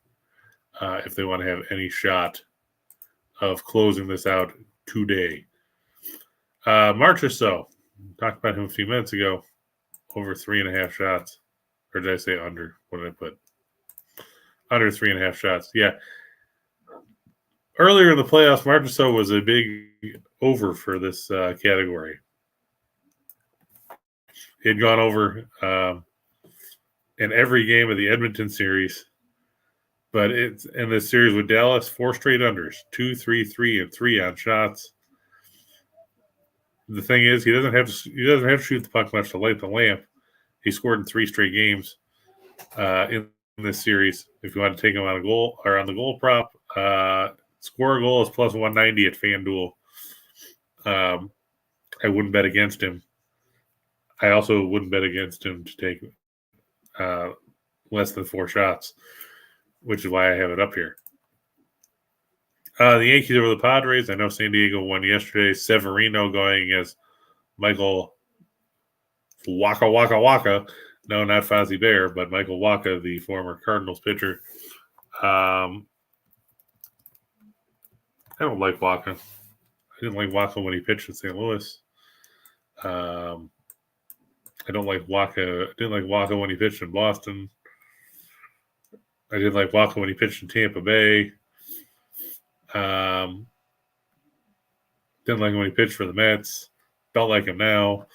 Speaker 1: If they want to have any shot of closing this out today. March or so, talked about him a few minutes ago, over 3.5 shots. Or did I say under? What did I put? Under 3.5 shots. Yeah. Earlier in the playoffs, March or so was a big over for this category. He had gone over in every game of the Edmonton series. But it's in this series with Dallas, 4 straight unders, 2, 3, 3, and 3 on shots. The thing is, he doesn't have to shoot the puck much to light the lamp. He scored in 3 straight games in this series. If you want to take him on a goal or on the goal prop, score a goal is plus 190 at FanDuel. I wouldn't bet against him. I also wouldn't bet against him to take less than 4 shots, which is why I have it up here. The Yankees over the Padres. I know San Diego won yesterday. Severino going against Michael Waka Waka Waka. No, not Fozzie Bear, but Michael Waka, the former Cardinals pitcher. I don't like Waka. I didn't like Waka when he pitched in St. Louis. I don't like Waka. I didn't like Waka when he pitched in Boston. I didn't like Waka when he pitched in Tampa Bay. Didn't like him when he pitched for the Mets. Don't like him now.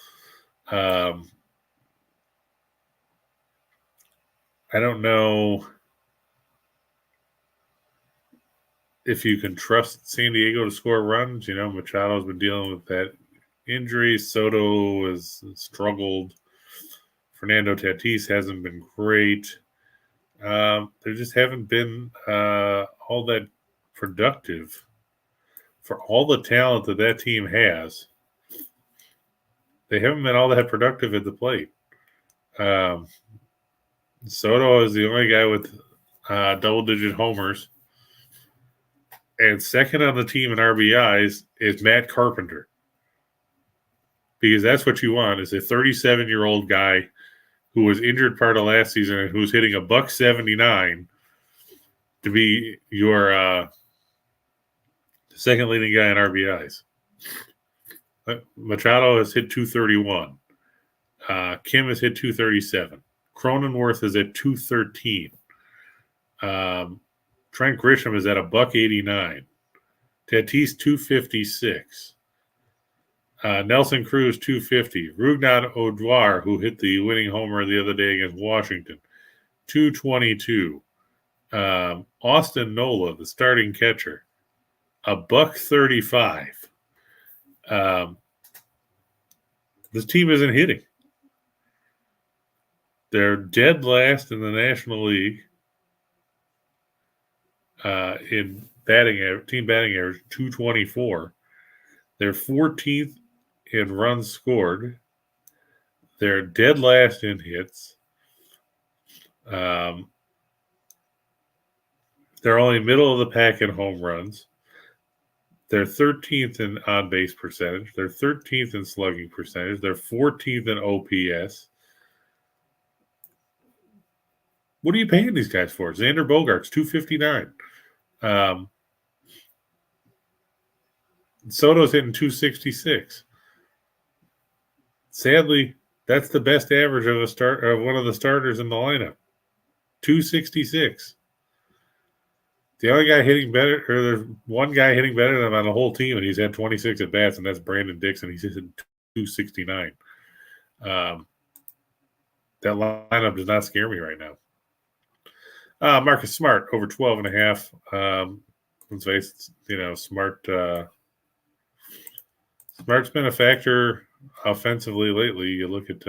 Speaker 1: I don't know if you can trust San Diego to score runs. Machado's been dealing with that injury. Soto has struggled. Fernando Tatis hasn't been great. They just haven't been all that productive for all the talent that team has. They haven't been all that productive at the plate. Soto is the only guy with double-digit homers. And second on the team in RBIs is Matt Carpenter. Because that's what you want, is a 37-year-old guy who was injured part of last season and who's hitting $179 to be your second leading guy in RBIs. Machado has hit 231. Kim has hit 237. Cronenworth is at 213. Trent Grisham is at $189. Tatis 256. Nelson Cruz 250. Rougned Odor, who hit the winning homer the other day against Washington, 222. Austin Nola, the starting catcher, $135. This team isn't hitting. They're dead last in the National League in team batting average, 224. They're 14th in runs scored. They're dead last in hits. They're only middle of the pack in home runs. They're 13th in on-base percentage. They're 13th in slugging percentage. They're 14th in OPS. What are you paying these guys for? Xander Bogaerts, $259. Soto's hitting 266. Sadly, that's the best average of one of the starters in the lineup. 266. The only guy hitting better, or there's one guy hitting better than him on the whole team, and he's had 26 at bats, and that's Brandon Dixon. He's hitting 269. That lineup does not scare me right now. Marcus Smart over 12.5. Let's face it, Smart's been a factor offensively lately. You look at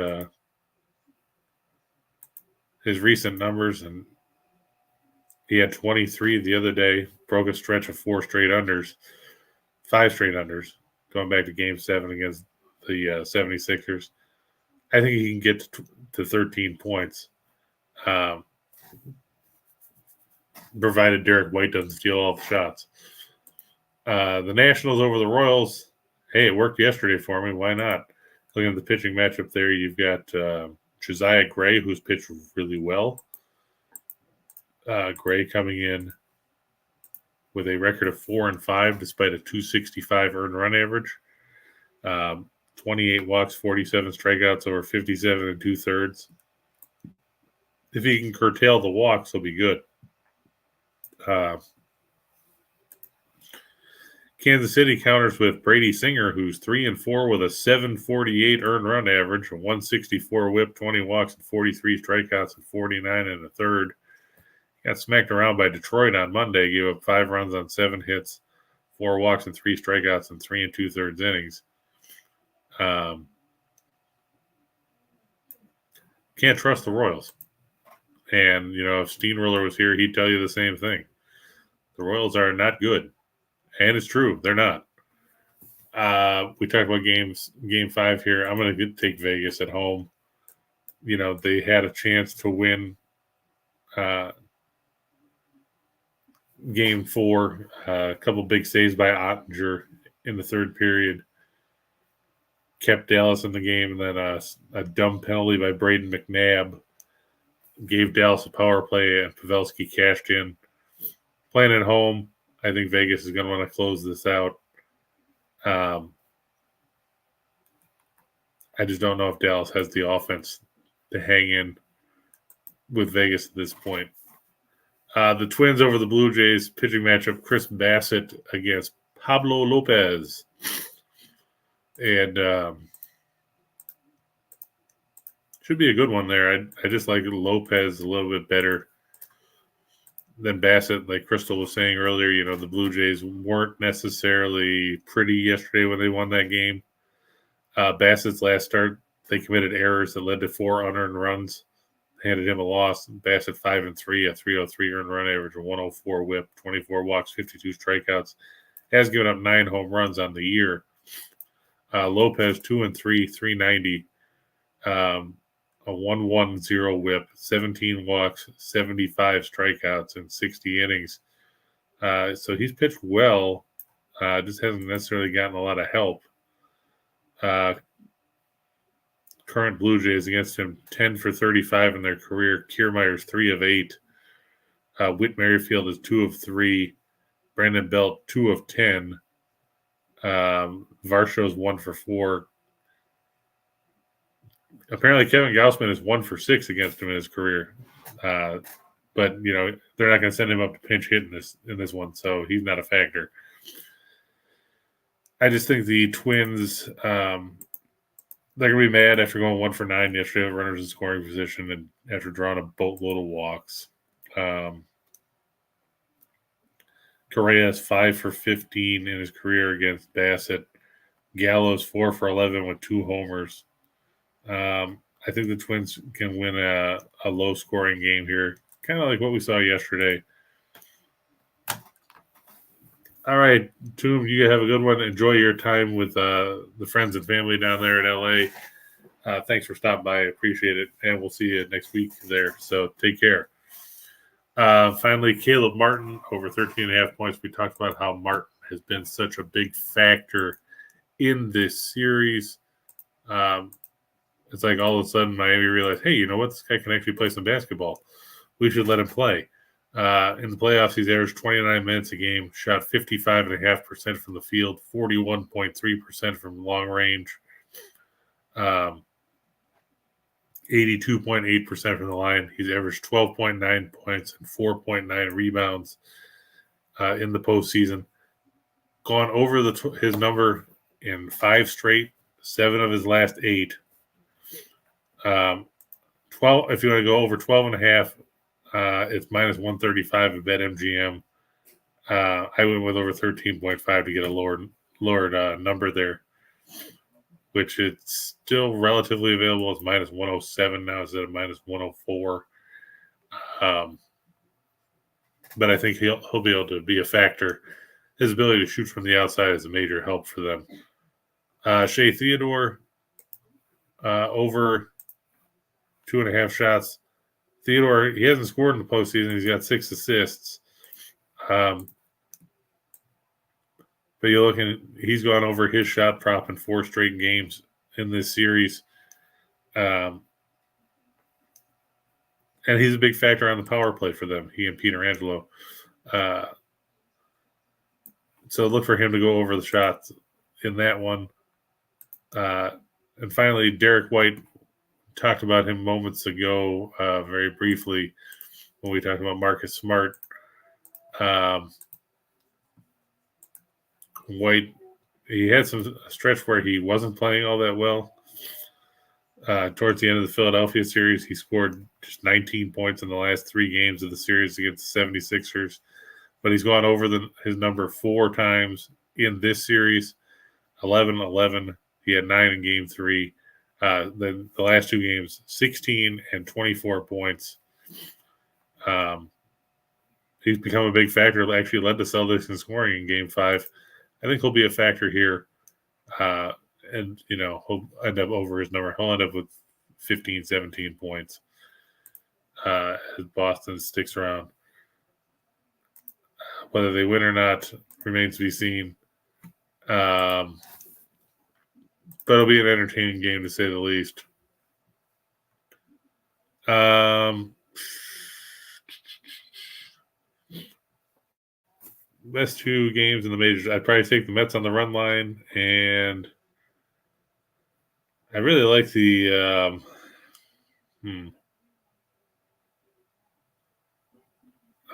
Speaker 1: his recent numbers, and he had 23 the other day, broke a stretch of 5 straight unders, going back to Game 7 against the 76ers. I think he can get to 13 points, provided Derek White doesn't steal all the shots. The Nationals over the Royals, hey, it worked yesterday for me. Why not? Looking at the pitching matchup there, you've got Josiah Gray, who's pitched really well. Gray coming in with a record of 4-5 despite a 265 earned run average. 28 walks, 47 strikeouts over 57 2/3. If he can curtail the walks, he'll be good. Kansas City counters with Brady Singer, who's 3-4 with a 748 earned run average, a 164 whip, 20 walks, and 43 strikeouts, and 49 1/3. Got smacked around by Detroit on Monday, gave up 5 runs on 7 hits, 4 walks, and 3 strikeouts in 3 2/3 innings. Can't trust the Royals. And, if Steenriller was here, he'd tell you the same thing. The Royals are not good. And it's true. They're not. We talked about Game 5 here. I'm going to take Vegas at home. They had a chance to win Game 4. A couple big saves by Ottinger in the third period kept Dallas in the game. And then a dumb penalty by Braden McNabb gave Dallas a power play, and Pavelski cashed in. Playing at home, I think Vegas is going to want to close this out. I just don't know if Dallas has the offense to hang in with Vegas at this point. The Twins over the Blue Jays pitching matchup, Chris Bassett against Pablo Lopez. And should be a good one there. I just like Lopez a little bit better than Bassett. Like Crystal was saying earlier, the Blue Jays weren't necessarily pretty yesterday when they won that game. Bassett's last start, they committed errors that led to 4 unearned runs. Handed him a loss. Bassett 5-3, a 303 earned run average, a 104 whip, 24 walks, 52 strikeouts. Has given up 9 home runs on the year. Lopez 2-3, 390, a 110 whip, 17 walks, 75 strikeouts in 60 innings. So he's pitched well. Just hasn't necessarily gotten a lot of help. Current Blue Jays against him, 10 for 35 in their career. Kiermaier's 3 of 8. Whit Merrifield is 2 of 3. Brandon Belt 2 of 10. Varshaw's 1 for 4. Apparently, Kevin Gausman is 1 for 6 against him in his career. But they're not going to send him up to pinch hit in this one, so he's not a factor. I just think the Twins, they're going to be mad after going 1 for 9 yesterday with runners in scoring position and after drawing a boatload of walks. Correa is 5 for 15 in his career against Bassett. Gallo's 4 for 11 with 2 homers. I think the Twins can win a low-scoring game here, kind of like what we saw yesterday. All right, Toom, you have a good one. Enjoy your time with the friends and family down there in L.A. Thanks for stopping by. I appreciate it, and we'll see you next week there. So take care. Finally, Caleb Martin over 13.5 points. We talked about how Martin has been such a big factor in this series. It's like all of a sudden Miami realized, hey, you know what? This guy can actually play some basketball. We should let him play. In the playoffs, he's averaged 29 minutes a game, shot 55.5% from the field, 41.3% from long range, 82.8% from the line. He's averaged 12.9 points and 4.9 rebounds in the postseason. Gone over his number in 5 straight, 7 of his last 8. 12. If you want to go over 12.5, it's minus 135 at BetMGM. I went with over 13.5 to get a lower number there, which it's still relatively available. It's minus 107 now instead of minus 104. But I think he'll be able to be a factor. His ability to shoot from the outside is a major help for them. Shea Theodore over 2.5 shots. Theodore, he hasn't scored in the postseason. He's got 6 assists. But you're looking, he's gone over his shot prop in 4 straight games in this series. And he's a big factor on the power play for them, he and Peter Angelo. So look for him to go over the shots in that one. And finally, Derek White, talked about him moments ago very briefly when we talked about Marcus Smart. White, he had some stretch where he wasn't playing all that well. Towards the end of the Philadelphia series, he scored just 19 points in the last 3 games of the series against the 76ers. But he's gone over his number 4 times in this series, 11-11. He had 9 in game 3. Then the last 2 games, 16 and 24 points. He's become a big factor. Actually led the Celtics in scoring in game 5. I think he'll be a factor here. And, he'll end up over his number. He'll end up with 15, 17 points as Boston sticks around. Whether they win or not remains to be seen. But it'll be an entertaining game, to say the least. Best 2 games in the majors. I'd probably take the Mets on the run line, and I really like the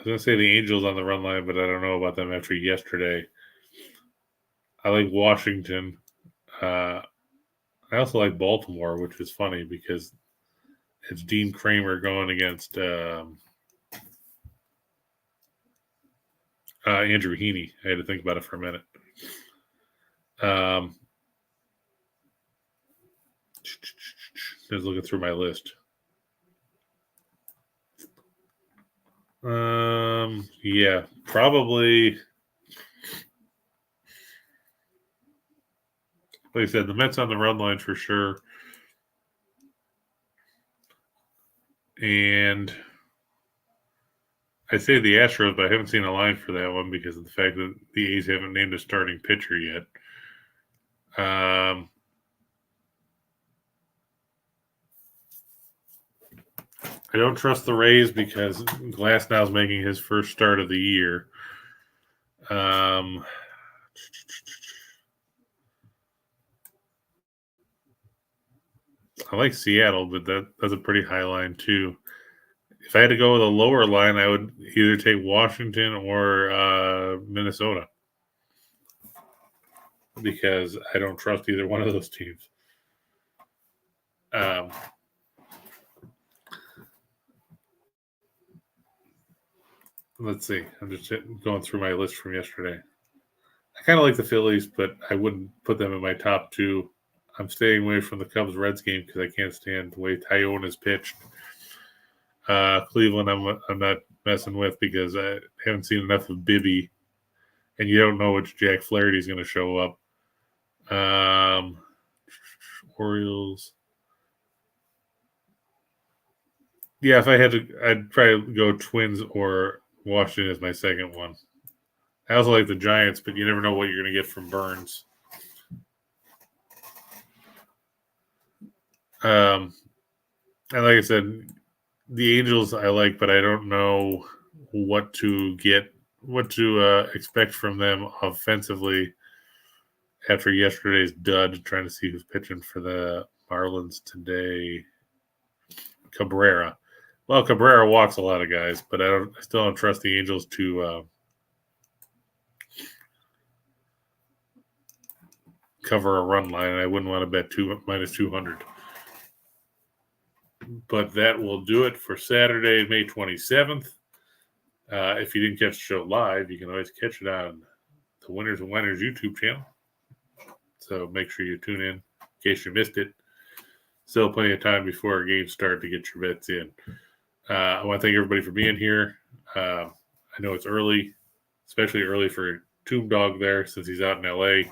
Speaker 1: going to say the Angels on the run line, but I don't know about them after yesterday. I like Washington. I also like Baltimore, which is funny because it's Dean Kramer going against Andrew Heaney. I had to think about it for a minute. Just looking through my list. Yeah, probably. Like I said, the Mets on the run line for sure. And I say the Astros, but I haven't seen a line for that one because of the fact that the A's haven't named a starting pitcher yet. I don't trust the Rays because Glasnow's making his first start of the year. I like Seattle, but that's a pretty high line too. If I had to go with a lower line, I would either take Washington or Minnesota because I don't trust either one of those teams. Let's see. I'm just going through my list from yesterday. I kind of like the Phillies, but I wouldn't put them in my top two. I'm staying away from the Cubs-Reds game because I can't stand the way Tyone is pitched. Cleveland, I'm not messing with because I haven't seen enough of Bibby, and you don't know which Jack Flaherty is going to show up. Orioles. Yeah, if I had to, I'd probably go Twins or Washington as my second one. I also like the Giants, but you never know what you're going to get from Burns. And like I said, the Angels I like, but I don't know what to expect from them offensively after yesterday's dud. Trying to see who's pitching for the Marlins today. Cabrera. Well, Cabrera walks a lot of guys, but I still don't trust the Angels to cover a run line, and I wouldn't want to bet minus 200. But that will do it for Saturday, May 27th. If you didn't catch the show live, you can always catch it on the Winners and Winers YouTube channel. So make sure you tune in case you missed it. Still plenty of time before our games start to get your bets in. I want to thank everybody for being here. I know it's early, especially early for Tomb Dog there since he's out in LA.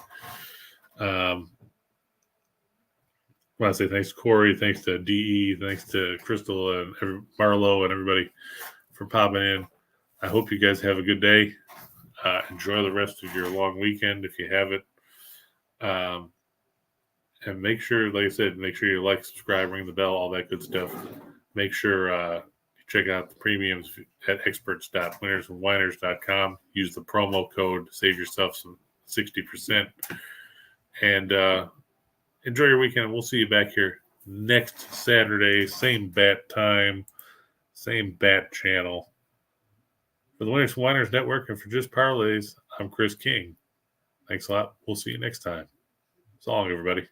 Speaker 1: I want to say thanks to Corey, thanks to DE, thanks to Crystal and Marlo and everybody for popping in. I hope you guys have a good day. Enjoy the rest of your long weekend if you have it. And make sure, like I said, make sure you like, subscribe, ring the bell, all that good stuff. Make sure you check out the premiums at experts.winnersandwiners.com. Use the promo code to save yourself some 60%. And enjoy your weekend. We'll see you back here next Saturday. Same bat time, same bat channel. For the Winners and Winers Network and for Just Parlays, I'm Chris King. Thanks a lot. We'll see you next time. So long, everybody.